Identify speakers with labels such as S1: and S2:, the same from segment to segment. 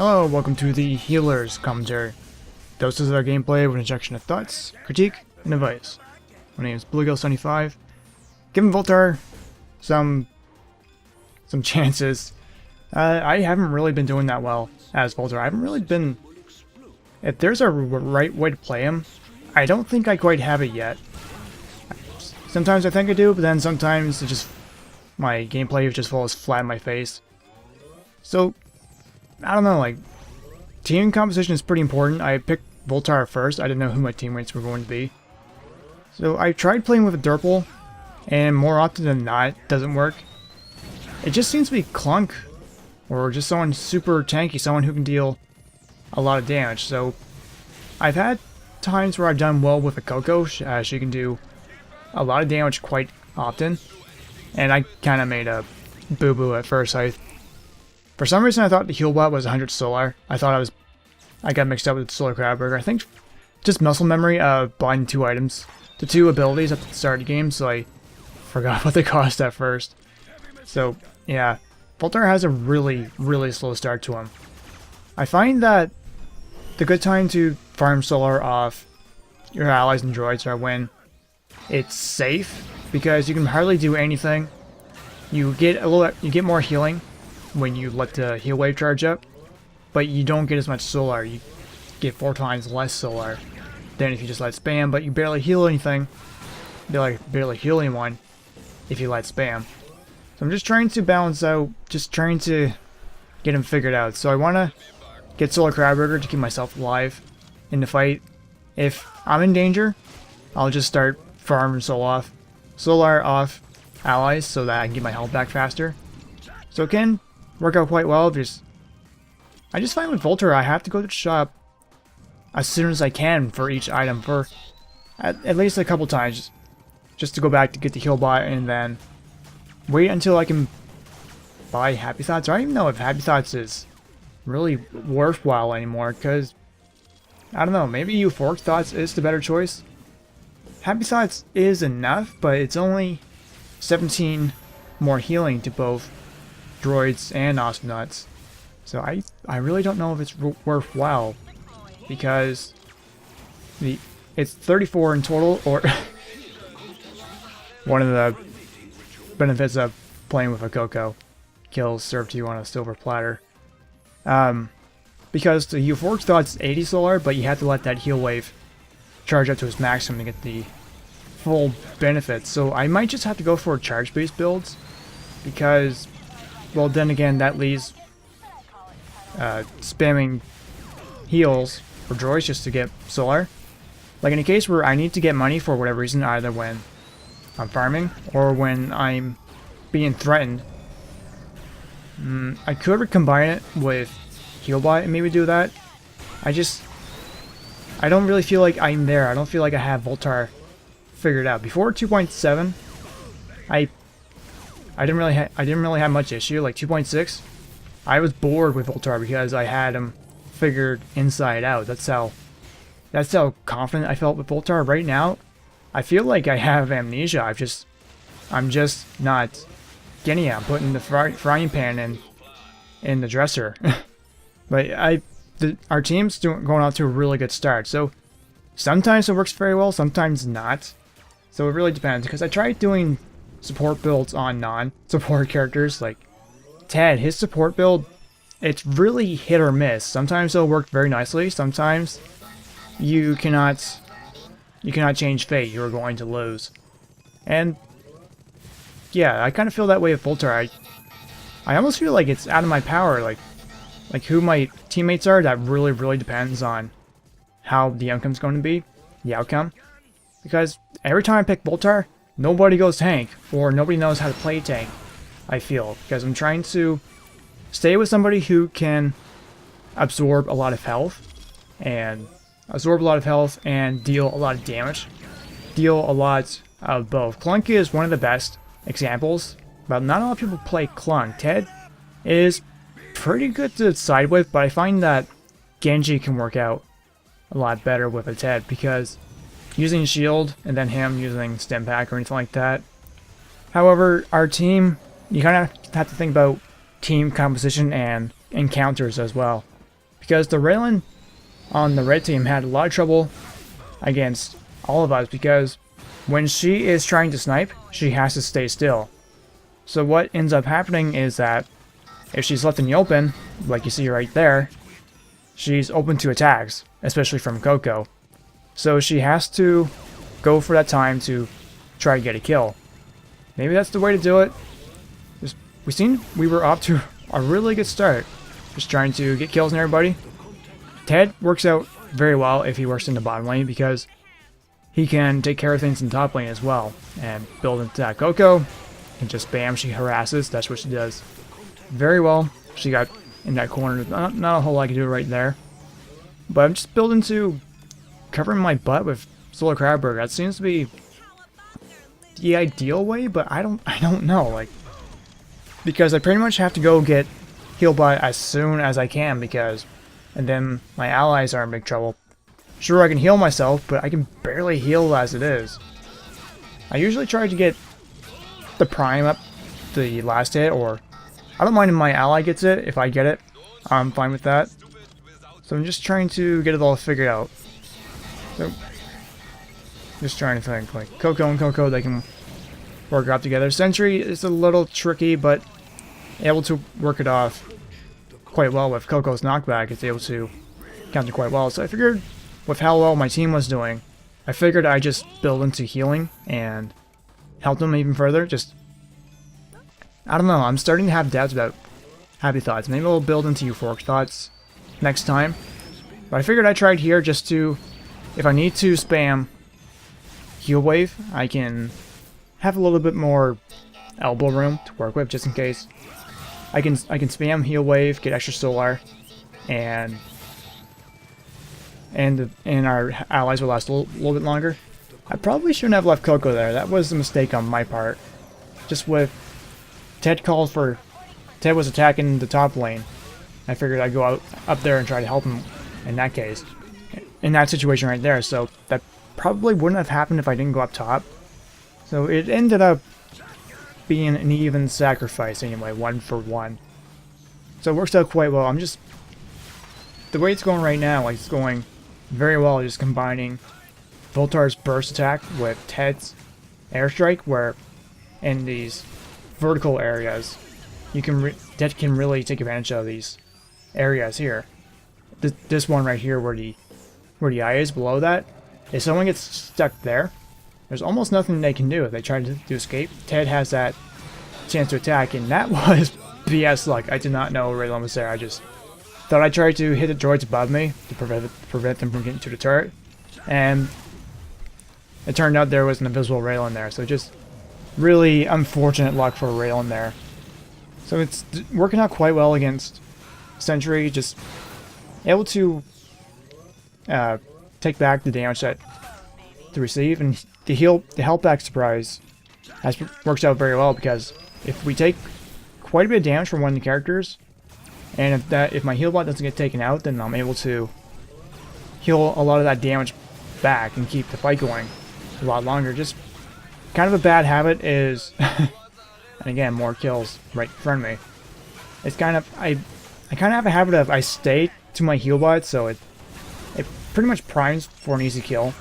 S1: Hello, welcome to the Healer's Commentary. Doses of our gameplay with an injection of thoughts, critique, and advice. My name is Bluegill75. Giving Voltar some chances. I haven't really been doing that well as Voltar. I haven't really been... If there's a right way to play him, I don't think I quite have it yet. Sometimes I think I do, but then sometimes it just... my gameplay just falls flat in my face. So, I don't know, like, team composition is pretty important. I picked Voltar first. I didn't know who my teammates were going to be. So I tried playing with a Derpal, and more often than not, it doesn't work. It just seems to be Clunk, or just someone super tanky, someone who can deal a lot of damage. So I've had times where I've done well with a Coco. She can do a lot of damage quite often, and I kind of made a boo-boo at first. For some reason, I thought the heal bot was 100 Solar. I got mixed up with Solar Crabburger. I think just muscle memory of buying two items, the two abilities at the start of the game, so I forgot what they cost at first. So, yeah, Voltar has a really, really slow start to him. I find that the good time to farm Solar off your allies and droids are when it's safe, because you can hardly do anything. You get more healing when you let the heal wave charge up, but you don't get as much Solar. You get 4 times less Solar than if you just let spam, but you barely heal anything. Barely heal anyone if you let spam. So I'm just trying to balance out, just trying to get him figured out. So I want to get Solar Crabburger to keep myself alive in the fight. If I'm in danger, I'll just start farming Solar off allies so that I can get my health back faster. So it can work out quite well. I just find with Voltar, I have to go to the shop as soon as I can for each item, for at least a couple times, just to go back to get the heal bot and then wait until I can buy Happy Thoughts. I don't even know if Happy Thoughts is really worthwhile anymore, because I don't know, maybe Euphoric Thoughts is the better choice. Happy Thoughts is enough, but it's only 17 more healing to both droids and Awesomenauts. So I really don't know if it's worthwhile, because it's 34 in total, or one of the benefits of playing with a Coco, kills served to you on a silver platter. Because the Euphoric Thought's 80 Solar, but you have to let that heal wave charge up to its maximum to get the full benefits. So I might just have to go for charge-based builds, because, well, then again, that leaves spamming heals for droids just to get Solar. Like in a case where I need to get money for whatever reason, either when I'm farming or when I'm being threatened, I could combine it with Healbot and maybe do that. I don't really feel like I'm there. I don't feel like I have Voltar figured out. Before 2.7, I didn't really have much issue. Like 2.6, I was bored with Voltar because I had him figured inside out. That's how confident I felt with Voltar. Right now, I feel like I have amnesia. I'm just not getting it. I'm putting the frying pan in the dresser. But our team's going off to a really good start. So sometimes it works very well, sometimes not. So it really depends, because I tried doing support builds on non-support characters. Like Ted, his support build, it's really hit or miss. Sometimes it'll work very nicely. Sometimes you cannot change fate. You're going to lose. And yeah, I kind of feel that way with Voltar. I almost feel like it's out of my power. Like who my teammates are, that really depends on how the outcome's going to be. The outcome. Because every time I pick Voltar, nobody goes tank, or nobody knows how to play tank, I feel. Because I'm trying to stay with somebody who can absorb a lot of health, and deal a lot of damage. Deal a lot of both. Clunk is one of the best examples, but not a lot of people play Clunk. Ted is pretty good to side with, but I find that Genji can work out a lot better with a Ted, because using shield and then him using stim pack or anything like that. However, our team, you kind of have to think about team composition and encounters as well. because the Raylan on the red team had a lot of trouble against all of us, because when she is trying to snipe, she has to stay still. So what ends up happening is that if she's left in the open, like you see right there, she's open to attacks, especially from Coco. So she has to go for that time to try to get a kill. Maybe that's the way to do it. We were off to a really good start, just trying to get kills on everybody. Ted works out very well if he works in the bottom lane, because he can take care of things in the top lane as well and build into that. Coco and just bam, she harasses. That's what she does very well. She got in that corner. Not a whole lot I can do right there, but I'm just building to covering my butt with Solar Crabburger. That seems to be the ideal way, but I don't know, like, because I pretty much have to go get heal bot as soon as I can, and then my allies are in big trouble. Sure, I can heal myself, but I can barely heal as it is. I usually try to get the prime up the last hit, or I don't mind if my ally gets it. If I get it, I'm fine with that. So I'm just trying to get it all figured out. So, just trying to think, like, Coco and Coco, they can work up together. Sentry is a little tricky, but able to work it off quite well with Coco's knockback. It's able to counter quite well. So I figured, with how well my team was doing, I figured I'd just build into healing and help them even further. Just, I don't know, I'm starting to have doubts about Happy Thoughts. Maybe we'll build into Euphoric Thoughts next time. But I figured I tried here just to, if I need to spam Heal Wave, I can have a little bit more elbow room to work with, just in case. I can spam Heal Wave, get extra Solar, and our allies will last a little bit longer. I probably shouldn't have left Coco there. That was a mistake on my part. Just with Ted was attacking the top lane. I figured I'd go up there and try to help him in that case. In that situation right there. So that probably wouldn't have happened if I didn't go up top. So it ended up being an even sacrifice anyway, 1-for-1. So it works out quite well. I'm just, the way it's going right now, like, it's going very well, just combining Voltar's burst attack with Ted's airstrike, where in these vertical areas, Ted can really take advantage of these areas here. This one right here, where the eye is below that, if someone gets stuck there, there's almost nothing they can do if they try to escape. Ted has that chance to attack, and that was BS luck. I did not know Raylan was there. I just thought I'd try to hit the droids above me to prevent them from getting to the turret, and it turned out there was an invisible Raylan there. So just really unfortunate luck for Raylan there. So it's working out quite well against Sentry, just able to take back the damage that to receive, and the help back surprise works out very well, because if we take quite a bit of damage from one of the characters, and if my heal bot doesn't get taken out, then I'm able to heal a lot of that damage back and keep the fight going a lot longer. Just kind of a bad habit is, and again, more kills right in front of me. It's kind of, I kind of have a habit of, I stay to my heal bot, so it pretty much primes for an easy kill.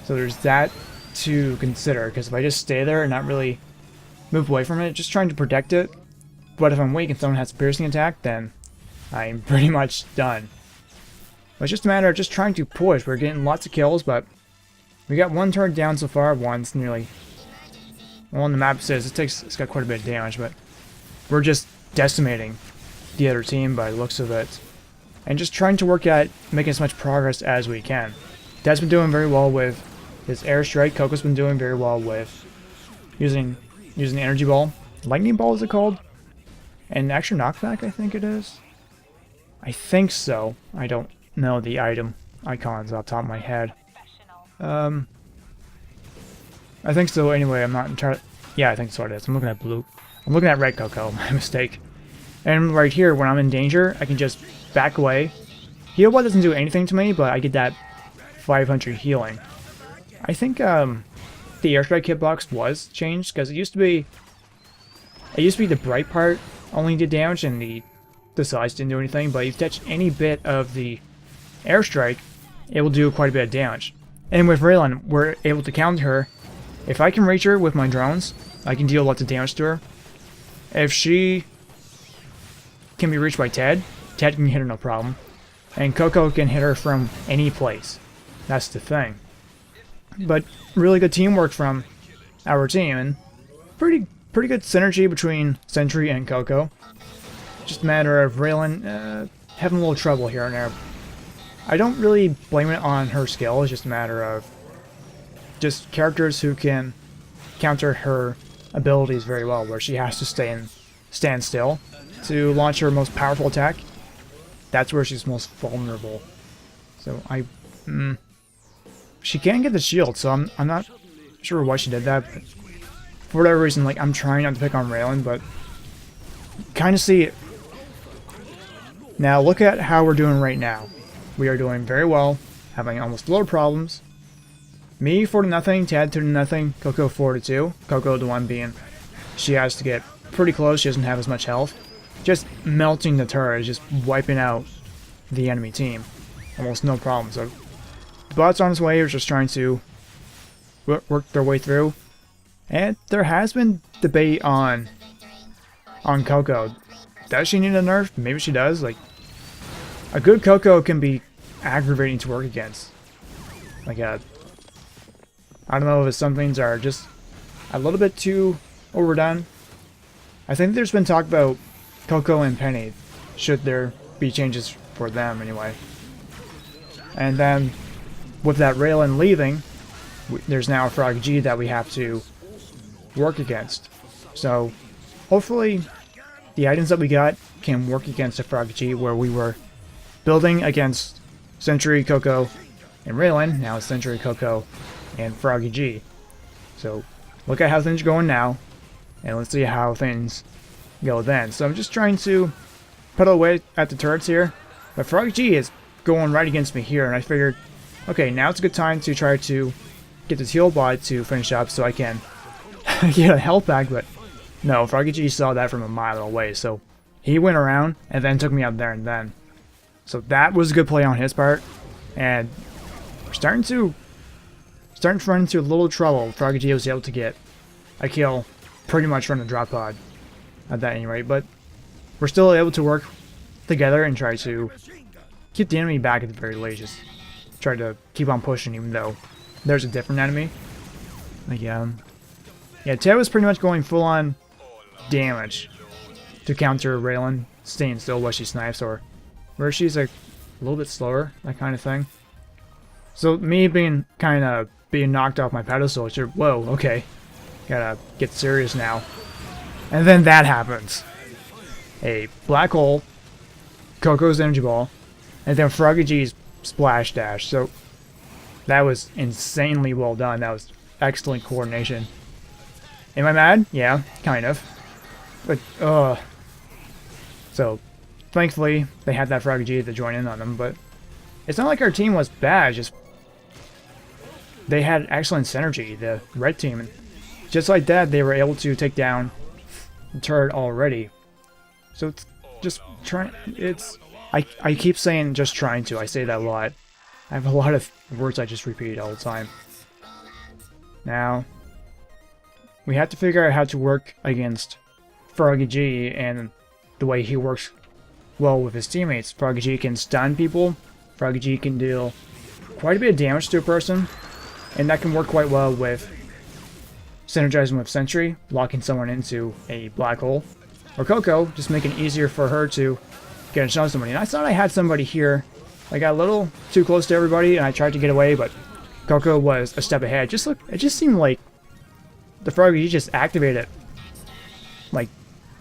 S1: So there's that to consider, because if I just stay there and not really move away from it, just trying to protect it, but if I'm weak and someone has a piercing attack, then I'm pretty much done. But it's just a matter of just trying to push. We're getting lots of kills, but we got one turret down so far. One's nearly, well, on the map says it's got quite a bit of damage, but we're just decimating the other team by the looks of it, and just trying to work at making as much progress as we can. Dad's been doing very well with his airstrike. Coco's been doing very well with using the energy ball. Lightning ball is it called? And extra knockback, I think it is. I think so. I don't know the item icons off the top of my head. I think so. Anyway, I'm not entirely. Yeah, I think so it is. I'm looking at blue. I'm looking at red Coco. My mistake. And right here, when I'm in danger, I can just back away. Heal bot doesn't do anything to me, but I get that 500 healing. I think the airstrike hitbox was changed, because it used to be the bright part only did damage, and the decides to do anything, but if you touch any bit of the airstrike, it will do quite a bit of damage. And with Raylan, we're able to counter her. If I can reach her with my drones, I can deal lots of damage to her. If she can be reached by Ted, Ted can hit her no problem. And Coco can hit her from any place. That's the thing. But really good teamwork from our team, and pretty good synergy between Sentry and Coco. Just a matter of Raylan having a little trouble here and there. I don't really blame it on her skill, it's just a matter of just characters who can counter her abilities very well, where she has to stand still to launch her most powerful attack. That's where she's most vulnerable. So she can get the shield, so I'm not sure why she did that, but for whatever reason, like, I'm trying not to pick on Raylan, but kind of see it. Now look at how we're doing right now. We are doing very well, having almost no problems. Me 4-0, Tad 2-0, Coco 4-2. Coco the one being, she has to get pretty close, she doesn't have as much health. Just melting the turret, just wiping out the enemy team. Almost no problem. So the bot's on his way, are just trying to work their way through. And there has been debate on Coco. Does she need a nerf? Maybe she does. Like, a good Coco can be aggravating to work against. Like, I don't know if some things are just a little bit too overdone. I think there's been talk about Coco and Penny, should there be changes for them anyway. And then, with that Raylan leaving, there's now a Frog G that we have to work against. So, hopefully, the items that we got can work against a Frog G, where we were building against Sentry, Coco, and Raylan. Now it's Sentry, Coco, and Froggy G. So, look at how things are going now, and let's see how things go then. So I'm just trying to pedal away at the turrets here, but Froggy G is going right against me here, and I figured, okay, now it's a good time to try to get this heal bot to finish up so I can get a health back, but no, Froggy G saw that from a mile away, so he went around and then took me out there and then. So that was a good play on his part, and we're starting to run into a little trouble. Froggy G was able to get a kill pretty much from the drop pod at that any rate, but we're still able to work together and try to keep the enemy back at the very least. Just try to keep on pushing even though there's a different enemy. Like, yeah, Ted was pretty much going full on damage to counter Raylan staying still while she snipes, or where she's like a little bit slower, that kind of thing. So me being knocked off my pedestal, it's whoa, okay, gotta get serious now. And then that happens. A black hole, Coco's energy ball, and then Froggy G's splash dash. So that was insanely well done. That was excellent coordination. Am I mad? Yeah, kind of. But so thankfully they had that Froggy G to join in on them. But it's not like our team was bad. Just they had excellent synergy. The red team, and just like that, they were able to take down the turret already. So it's just trying. I keep saying just trying to. I say that a lot. I have a lot of words I just repeat all the time. Now, we have to figure out how to work against Froggy G and the way he works well with his teammates. Froggy G can stun people. Froggy G can deal quite a bit of damage to a person, and that can work quite well with synergizing with Sentry, locking someone into a black hole. Or Coco, just making it easier for her to get a shot on somebody. And I thought I had somebody here. I got a little too close to everybody, and I tried to get away, but Coco was a step ahead. It just seemed like the Froggy G just activated, like,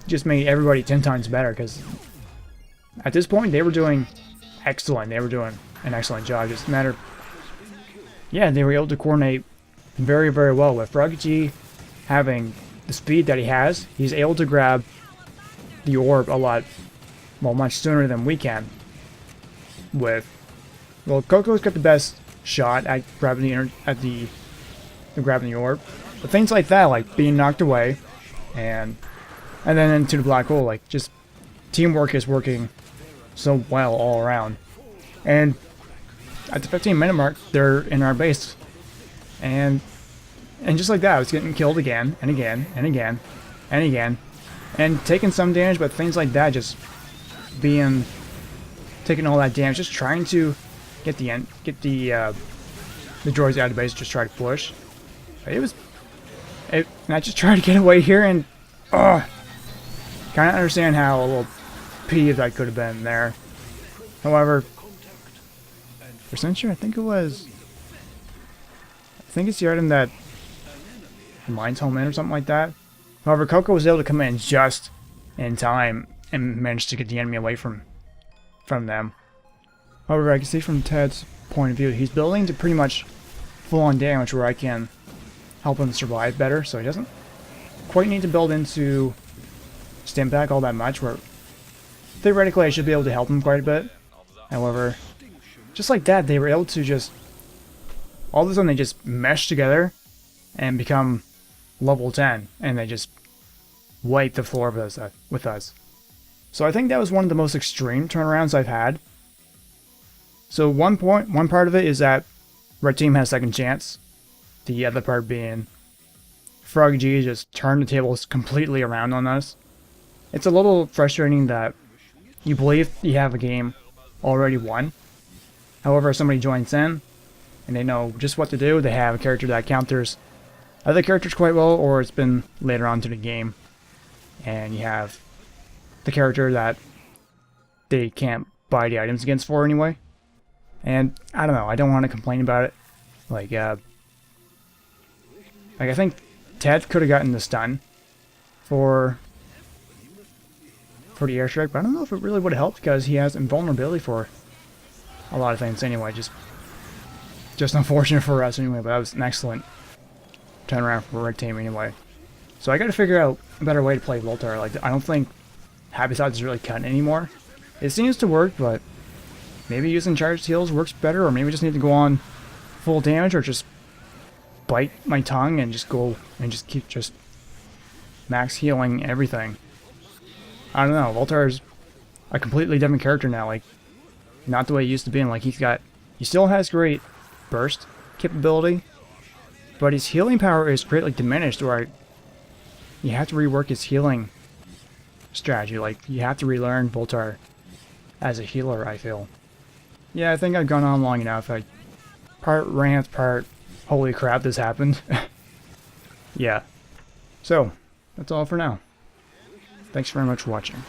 S1: just made everybody 10 times better, because at this point they were doing excellent. They were doing an excellent job. Just a matter, yeah, they were able to coordinate very, very well. With Froggy G having the speed that he has, he's able to grab the orb much sooner than we can. Well, Coco's got the best shot at grabbing the orb, but things like that, like being knocked away, and then into the black hole, like just teamwork is working so well all around. And at the 15-minute mark, they're in our base. And just like that, I was getting killed again, and again, and again, and again. And taking some damage, but things like that just taking all that damage, just trying to get the droids out of the base, just try to push. And I just tried to get away here, and kind of understand how a little peeved I could have been there. However, for Censure, I think it's the item that mines home in or something like that. However, Coco was able to come in just in time and managed to get the enemy away from them. However, I can see from Ted's point of view, he's building to pretty much full-on damage where I can help him survive better, so he doesn't quite need to build into stim pack all that much, where theoretically I should be able to help him quite a bit. However, just like that, they were able to just all of a sudden they just mesh together and become level 10, and they just wipe the floor with us. So I think that was one of the most extreme turnarounds I've had. So one part of it is that Red Team has second chance. The other part being Frog G just turned the tables completely around on us. It's a little frustrating that you believe you have a game already won. However, somebody joins in and they know just what to do. They have a character that counters other characters quite well, or it's been later on to the game, and you have the character that they can't buy the items against for anyway. And I don't know, I don't want to complain about it. Like I think Ted could have gotten the stun for the airstrike, but I don't know if it really would have helped because he has invulnerability for a lot of things anyway. Just unfortunate for us anyway, but that was an excellent turnaround for Red Team anyway. So I got to figure out a better way to play Voltar. Like, I don't think Happy Thoughts is really cutting anymore. It seems to work, but maybe using charged heals works better, or maybe just need to go on full damage, or just bite my tongue and just go and just keep just max healing everything. I don't know. Voltar's a completely different character now. Like, not the way he used to be. And like, he still has great burst capability, but his healing power is greatly diminished, or you have to rework his healing strategy. Like, you have to relearn Voltar as a healer, I feel. Yeah, I think I've gone on long enough. Part rant, part holy crap, this happened. Yeah. So, that's all for now. Thanks very much for watching.